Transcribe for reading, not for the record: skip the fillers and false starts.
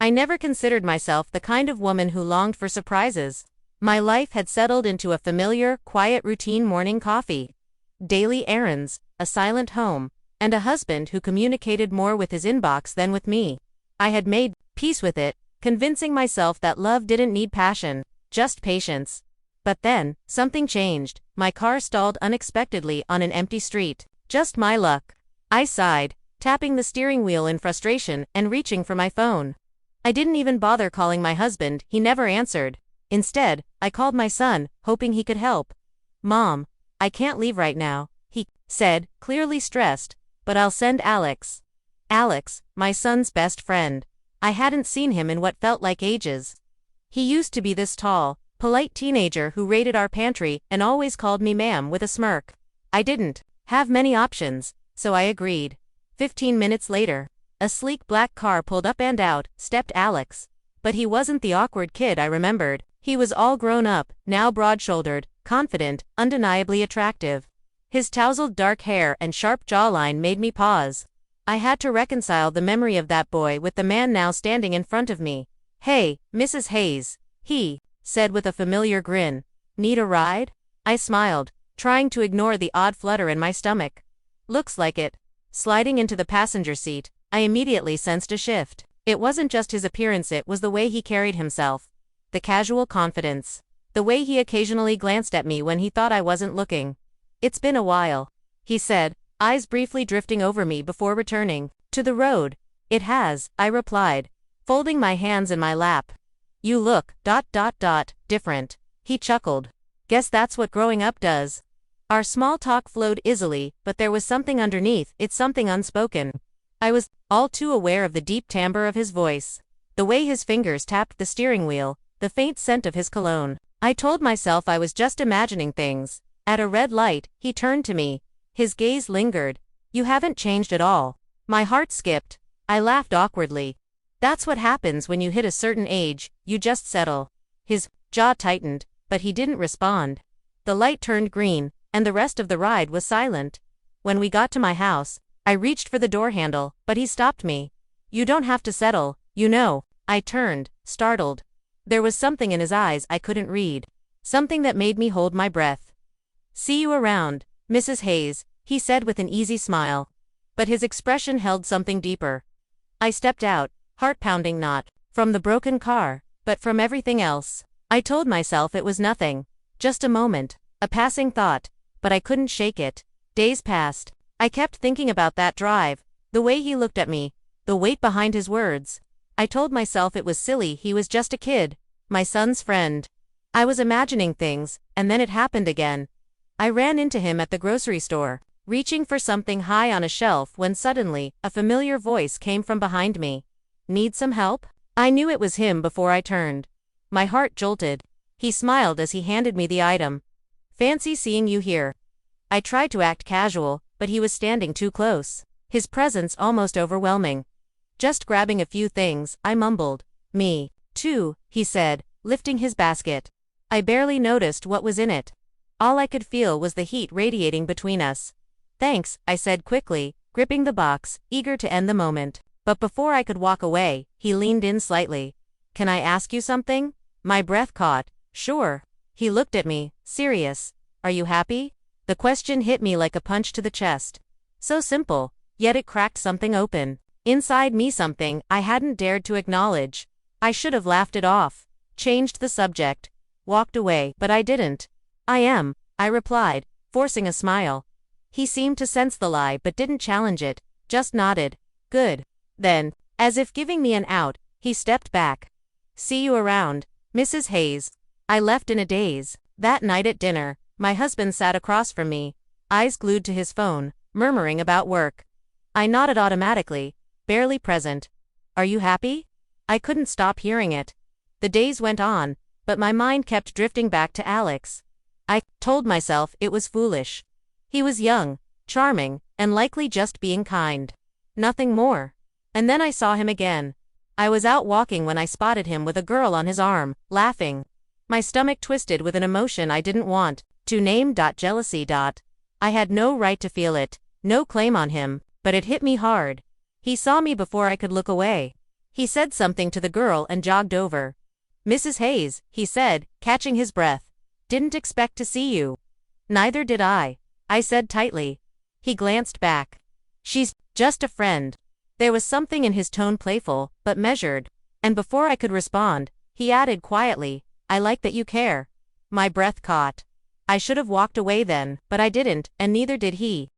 I never considered myself the kind of woman who longed for surprises. My life had settled into a familiar, quiet routine: morning coffee, daily errands, a silent home, and a husband who communicated more with his inbox than with me. I had made peace with it, convincing myself that love didn't need passion, just patience. But then, something changed. My car stalled unexpectedly on an empty street. Just my luck. I sighed, tapping the steering wheel in frustration and reaching for my phone. I didn't even bother calling my husband, he never answered. Instead, I called my son, hoping he could help. "Mom, I can't leave right now," he said, clearly stressed, "but I'll send Alex." Alex, my son's best friend. I hadn't seen him in what felt like ages. He used to be this tall, polite teenager who raided our pantry and always called me ma'am with a smirk. I didn't have many options, so I agreed. 15 minutes later, a sleek black car pulled up and out stepped Alex. But he wasn't the awkward kid I remembered. He was all grown up, now broad-shouldered, confident, undeniably attractive. His tousled dark hair and sharp jawline made me pause. I had to reconcile the memory of that boy with the man now standing in front of me. "Hey, Mrs. Hayes," he said with a familiar grin. "Need a ride?" I smiled, trying to ignore the odd flutter in my stomach. "Looks like it." Sliding into the passenger seat, I immediately sensed a shift. It wasn't just his appearance, it was the way he carried himself. The casual confidence. The way he occasionally glanced at me when he thought I wasn't looking. "It's been a while," he said, eyes briefly drifting over me before returning to the road. "It has," I replied, folding my hands in my lap. "You look, different," he chuckled. "Guess that's what growing up does." Our small talk flowed easily, but there was something underneath it, something unspoken. I was all too aware of the deep timbre of his voice, the way his fingers tapped the steering wheel, the faint scent of his cologne. I told myself I was just imagining things. At a red light, he turned to me. His gaze lingered. "You haven't changed at all." My heart skipped. I laughed awkwardly. "That's what happens when you hit a certain age, you just settle." His jaw tightened, but he didn't respond. The light turned green, and the rest of the ride was silent. When we got to my house, I reached for the door handle, but he stopped me. "You don't have to settle, you know." I turned, startled. There was something in his eyes I couldn't read. Something that made me hold my breath. "See you around, Mrs. Hayes," he said with an easy smile. But his expression held something deeper. I stepped out, heart pounding, not from the broken car, but from everything else. I told myself it was nothing. Just a moment, a passing thought, but I couldn't shake it. Days passed. I kept thinking about that drive, the way he looked at me, the weight behind his words. I told myself it was silly, he was just a kid, my son's friend. I was imagining things, and then it happened again. I ran into him at the grocery store, reaching for something high on a shelf when suddenly, a familiar voice came from behind me. "Need some help?" I knew it was him before I turned. My heart jolted. He smiled as he handed me the item. "Fancy seeing you here." I tried to act casual, but he was standing too close. His presence almost overwhelming. "Just grabbing a few things," I mumbled. "Me, too," he said, lifting his basket. I barely noticed what was in it. All I could feel was the heat radiating between us. "Thanks," I said quickly, gripping the box, eager to end the moment. But before I could walk away, he leaned in slightly. "Can I ask you something?" My breath caught. "Sure." He looked at me, serious. "Are you happy?" The question hit me like a punch to the chest. So simple, yet it cracked something open. Inside me, something I hadn't dared to acknowledge. I should have laughed it off, changed the subject, walked away, but I didn't. "I am," I replied, forcing a smile. He seemed to sense the lie but didn't challenge it, just nodded. "Good." Then, as if giving me an out, he stepped back. "See you around, Mrs. Hayes." I left in a daze. That night at dinner, my husband sat across from me, eyes glued to his phone, murmuring about work. I nodded automatically, barely present. "Are you happy?" I couldn't stop hearing it. The days went on, but my mind kept drifting back to Alex. I told myself it was foolish. He was young, charming, and likely just being kind. Nothing more. And then I saw him again. I was out walking when I spotted him with a girl on his arm, laughing. My stomach twisted with an emotion I didn't want to name. Jealousy. I had no right to feel it, no claim on him, but it hit me hard. He saw me before I could look away. He said something to the girl and jogged over. "Mrs. Hayes," he said, catching his breath. "Didn't expect to see you." "Neither did I said tightly. He glanced back. "She's just a friend." There was something in his tone playful, but measured. And before I could respond, he added quietly, "I like that you care." My breath caught. I should have walked away then, but I didn't, and neither did he.